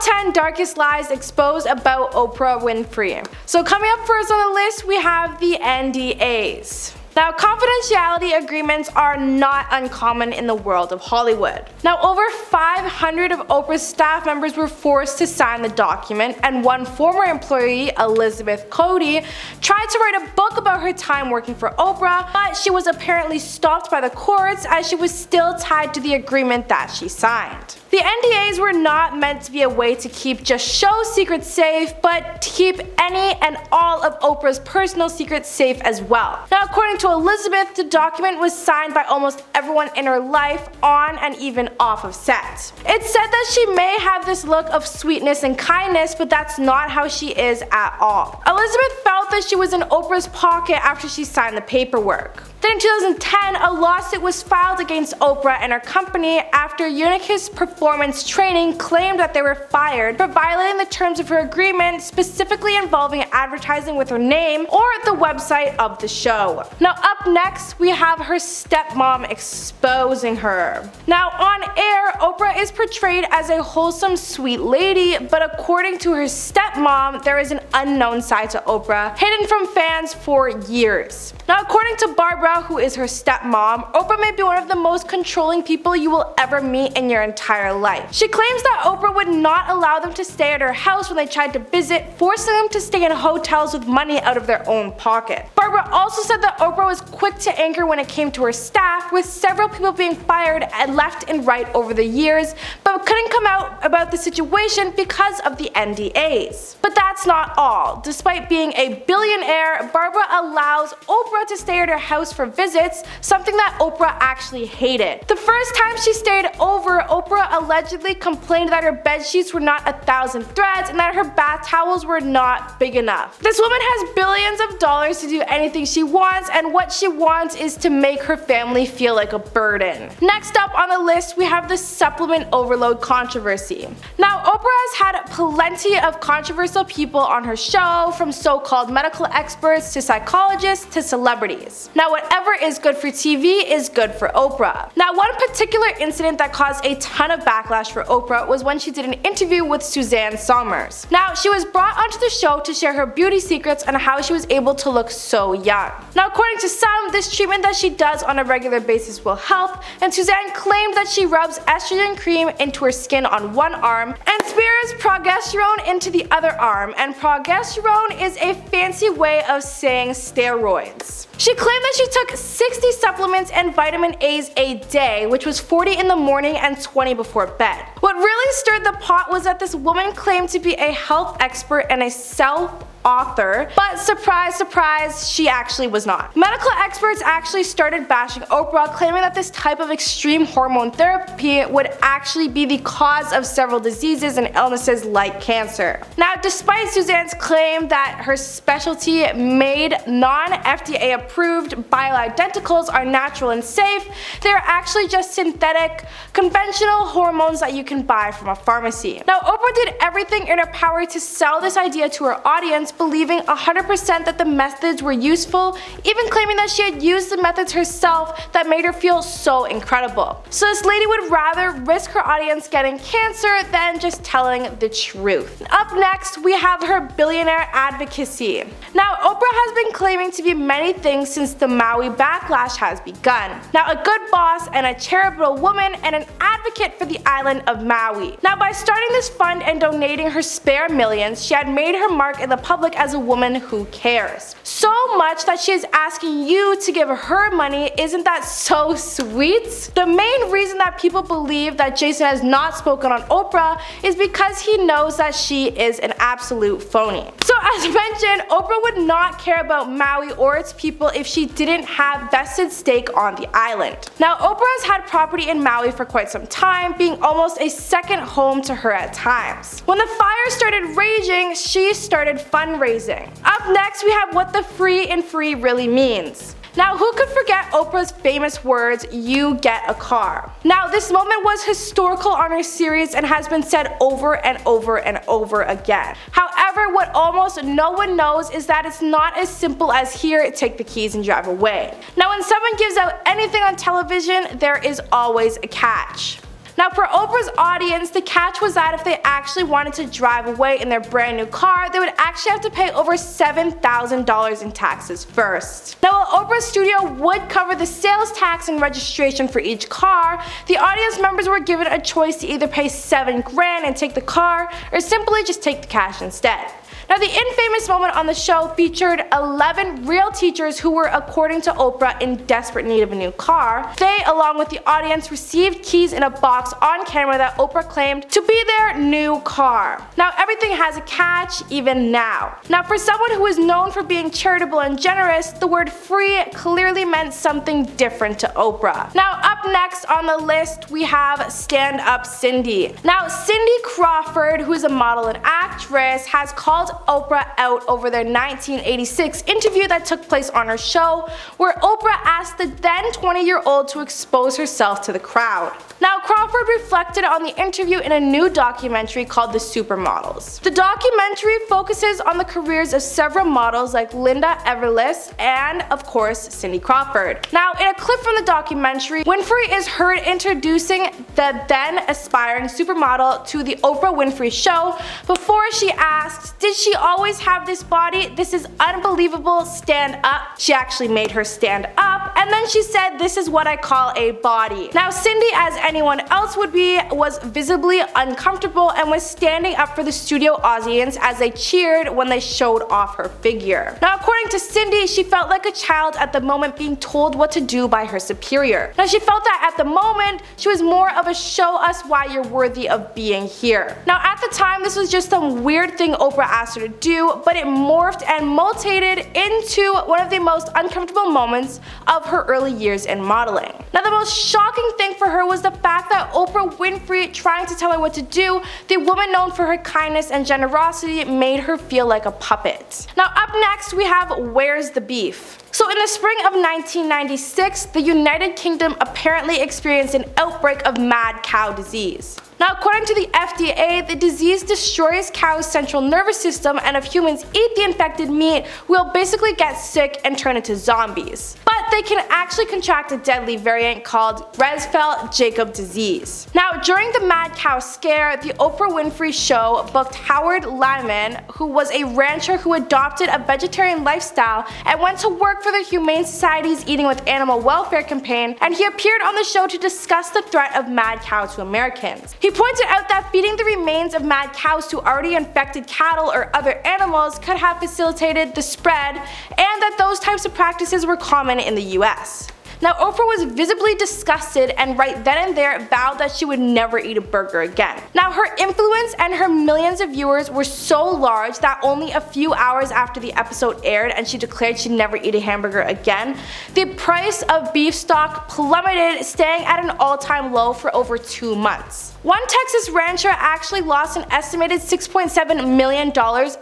10 darkest lies exposed about Oprah Winfrey. So coming up first on the list, we have the NDAs. Now, confidentiality agreements are not uncommon in the world of Hollywood. Now, over 500 of Oprah's staff members were forced to sign the document, and one former employee, Elizabeth Cody, tried to write a book about her time working for Oprah, but she was apparently stopped by the courts as she was still tied to the agreement that she signed. The NDAs were not meant to be a way to keep just show secrets safe, but to keep any and all of Oprah's personal secrets safe as well. Now, according to Elizabeth, the document was signed by almost everyone in her life, on and even off of set. It's said that she may have this look of sweetness and kindness, but that's not how she is at all. Elizabeth felt that she was in Oprah's pocket after she signed the paperwork. Then in 2010, a lawsuit was filed against Oprah and her company after Unicus Performance Training claimed that they were fired for violating the terms of her agreement, specifically involving advertising with her name or the website of the show. Now up next, we have her stepmom exposing her. Now on air, Oprah is portrayed as a wholesome, sweet lady, but according to her stepmom, there is an unknown side to Oprah, hidden from fans for years. Now according to Barbara, who is her stepmom, Oprah may be one of the most controlling people you will ever meet in your entire life. She claims that Oprah would not allow them to stay at her house when they tried to visit, forcing them to stay in hotels with money out of their own pocket. Barbara also said that Oprah was quick to anger when it came to her staff, with several people being fired and left and right over the years, but couldn't come out about the situation because of the NDAs. But that's not all. Despite being a billionaire, Barbara allows Oprah to stay at her house for visits, something that Oprah actually hated. The first time she stayed over, Oprah allegedly complained that her bed sheets were not 1,000 threads and that her bath towels were not big enough. This woman has billions of dollars to do anything she wants, and what she wants is to make her family feel like a burden. Next up on the list, we have the supplement overload controversy. Now, Oprah has had plenty of controversial people on her show, from so-called medical experts to psychologists to celebrities. Now, whatever is good for TV is good for Oprah. Now, one particular incident that caused a ton of backlash for Oprah was when she did an interview with Suzanne Somers. Now, she was brought onto the show to share her beauty secrets and how she was able to look so young. Now, according to some, this treatment that she does on a regular basis will help, and Suzanne claimed that she rubs estrogen cream into her skin on one arm and smears progesterone into the other arm, and progesterone is a fancy way of saying steroids. She claimed that she took 60 supplements and vitamin A's a day, which was 40 in the morning and 20 before bed. What really stirred the pot was that this woman claimed to be a health expert and a self-author, but surprise, surprise, she actually was not. Medical experts actually started bashing Oprah, claiming that this type of extreme hormone therapy would actually be the cause of several diseases and illnesses like cancer. Now, despite Suzanne's claim that her specialty made non-FDA approved bioidenticals are natural and safe, they are actually just synthetic, conventional hormones that you can buy from a pharmacy. Now, Oprah did everything in her power to sell this idea to her audience, believing 100% that the methods were useful, even claiming that she had used the methods herself that made her feel so incredible. So this lady would rather risk her audience getting cancer than just telling the truth. Up next, we have her billionaire advocacy. Now, Oprah has been claiming to be many things since the Maui backlash has begun. Now, a good boss and a charitable woman and an advocate for the island of Maui. Now, by starting this fund and donating her spare millions, she had made her mark in the public as a woman who cares. So much that she is asking you to give her money. Isn't that so sweet? The main reason that people believe that Jason has not spoken on Oprah is because he knows that she is an absolute phony. So as mentioned, Oprah would not care about Maui or its people if she didn't have vested stake on the island. Now, Oprah has had property in Maui for quite some time, being almost a second home to her at times. When the fire started raging, she started fundraising. Up next, we have what the free and free really means. Now, who could forget Oprah's famous words, "You get a car"? Now, this moment was historical on her series and has been said over and over and over again. However, what almost no one knows is that it's not as simple as here, take the keys and drive away. Now, when someone gives out anything on television, there is always a catch. Now for Oprah's audience, the catch was that if they actually wanted to drive away in their brand new car, they would actually have to pay over $7,000 in taxes first. Now while Oprah's studio would cover the sales tax and registration for each car, the audience members were given a choice to either pay $7 grand and take the car, or simply just take the cash instead. Now the infamous moment on the show featured 11 real teachers who were, according to Oprah, in desperate need of a new car. They, along with the audience, received keys in a box on camera that Oprah claimed to be their new car. Now everything has a catch, even now. Now for someone who is known for being charitable and generous, the word free clearly meant something different to Oprah. Now up next on the list we have Stand Up Cindy. Now Cindy Crawford, who is a model and actress, has called Oprah out over their 1986 interview that took place on her show, where Oprah asked the then 20-year-old to expose herself to the crowd. Now Crawford reflected on the interview in a new documentary called The Supermodels. The documentary focuses on the careers of several models like Linda Everlist and, of course, Cindy Crawford. Now in a clip from the documentary, Winfrey is heard introducing the then aspiring supermodel to the Oprah Winfrey show before she asks, "Did she always have this body? This is unbelievable, stand up." She actually made her stand up, and then she said, "This is what I call a body." Now Cindy, as anyone else would be, was visibly uncomfortable and was standing up for the studio audience as they cheered when they showed off her figure. Now according to Cindy, she felt like a child at the moment being told what to do by her superior. Now she felt that at the moment, she was more of a show us why you're worthy of being here. Now at the time, this was just some weird thing Oprah asked her to do, but it morphed and mutated into one of the most uncomfortable moments of her early years in modeling. Now the most shocking thing for her was the fact that Oprah Winfrey, trying to tell her what to do, the woman known for her kindness and generosity, made her feel like a puppet. Now up next we have Where's the Beef? So in the spring of 1996, the United Kingdom apparently experienced an outbreak of mad cow disease. Now according to the FDA, the disease destroys cows' central nervous system, and if humans eat the infected meat, we'll basically get sick and turn into zombies. But they can actually contract a deadly variant called Creutzfeldt-Jakob disease. Now during the mad cow scare, the Oprah Winfrey show booked Howard Lyman, who was a rancher who adopted a vegetarian lifestyle and went to work for the Humane Society's Eating with Animal Welfare campaign, and he appeared on the show to discuss the threat of mad cow to Americans. He pointed out that feeding the remains of mad cows to already infected cattle or other animals could have facilitated the spread, and that those types of practices were common in the US. Now Oprah was visibly disgusted and right then and there vowed that she would never eat a burger again. Now her influence and her millions of viewers were so large that only a few hours after the episode aired and she declared she'd never eat a hamburger again, the price of beef stock plummeted, staying at an all-time low for over 2 months. One Texas rancher actually lost an estimated $6.7 million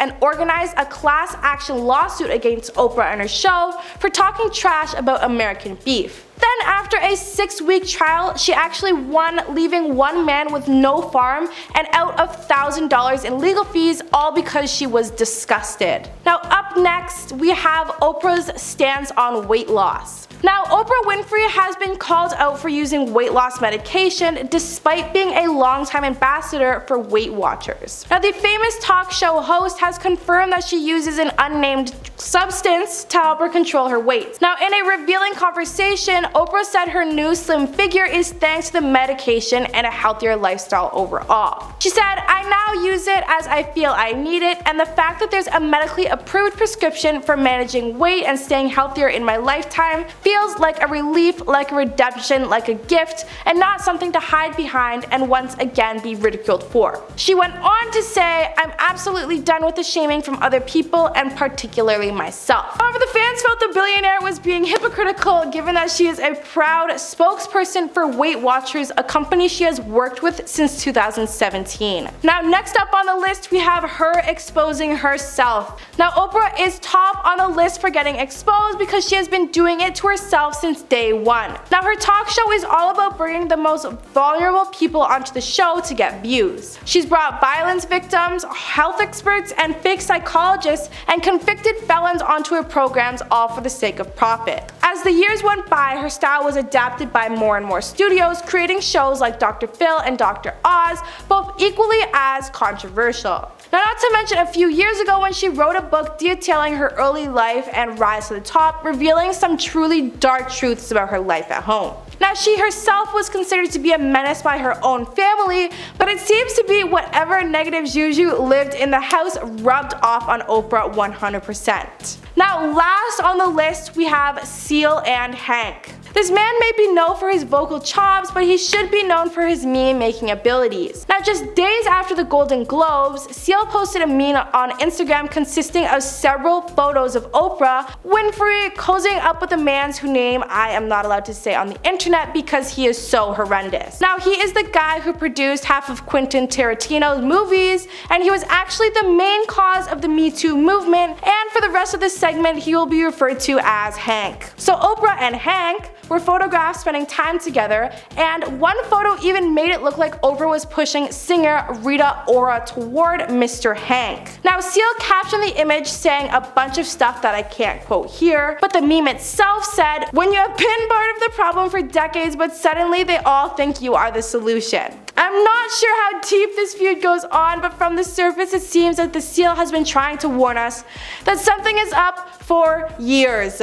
and organized a class action lawsuit against Oprah and her show for talking trash about American beef. Then after a 6-week trial, she actually won, leaving one man with no farm and out of $1,000 in legal fees, all because she was disgusted. Now up next, we have Oprah's stance on weight loss. Now Oprah Winfrey has been called out for using weight loss medication despite being a longtime ambassador for Weight Watchers. Now the famous talk show host has confirmed that she uses an unnamed substance to help her control her weight. Now in a revealing conversation, Oprah said her new slim figure is thanks to the medication and a healthier lifestyle overall. She said, "I now use it as I feel I need it, and the fact that there's a medically approved prescription for managing weight and staying healthier in my lifetime feels like a relief, like a redemption, like a gift, and not something to hide behind and once again be ridiculed for." She went on to say, "I'm absolutely done with the shaming from other people and particularly myself." However, the fans felt the billionaire was being hypocritical given that she is a proud spokesperson for Weight Watchers, a company she has worked with since 2017. Now next up on the list we have her exposing herself. Now Oprah is top on the list for getting exposed because she has been doing it to herself since day one. Now her talk show is all about bringing the most vulnerable people onto the show to get views. She's brought violence victims, health experts, and fake psychologists and convicted felons onto her programs, all for the sake of profit. As the years went by, her style was adapted by more and more studios, creating shows like Dr. Phil and Dr. Oz, both equally as controversial. Now, not to mention a few years ago when she wrote a book detailing her early life and rise to the top, revealing some truly dark truths about her life at home. Now, she herself was considered to be a menace by her own family, but it seems to be whatever negative juju lived in the house rubbed off on Oprah 100%. Now, last on the list we have Seal and Hank. This man may be known for his vocal chops, but he should be known for his meme-making abilities. Now, just days after the Golden Globes, Seal posted a meme on Instagram consisting of several photos of Oprah Winfrey cozying up with a man whose name I am not allowed to say on the internet because he is so horrendous. Now, he is the guy who produced half of Quentin Tarantino's movies, and he was actually the main cause of the Me Too movement, and for the rest of this segment, he will be referred to as Hank. So Oprah and Hank were photographed spending time together, and one photo even made it look like Oprah was pushing singer Rita Ora toward Mr. Hank. Now, Seal captioned the image saying a bunch of stuff that I can't quote here, but the meme itself said, "When you have been part of the problem for decades, but suddenly they all think you are the solution." I'm not sure how deep this feud goes on, but from the surface it seems that the Seal has been trying to warn us that something is up for years.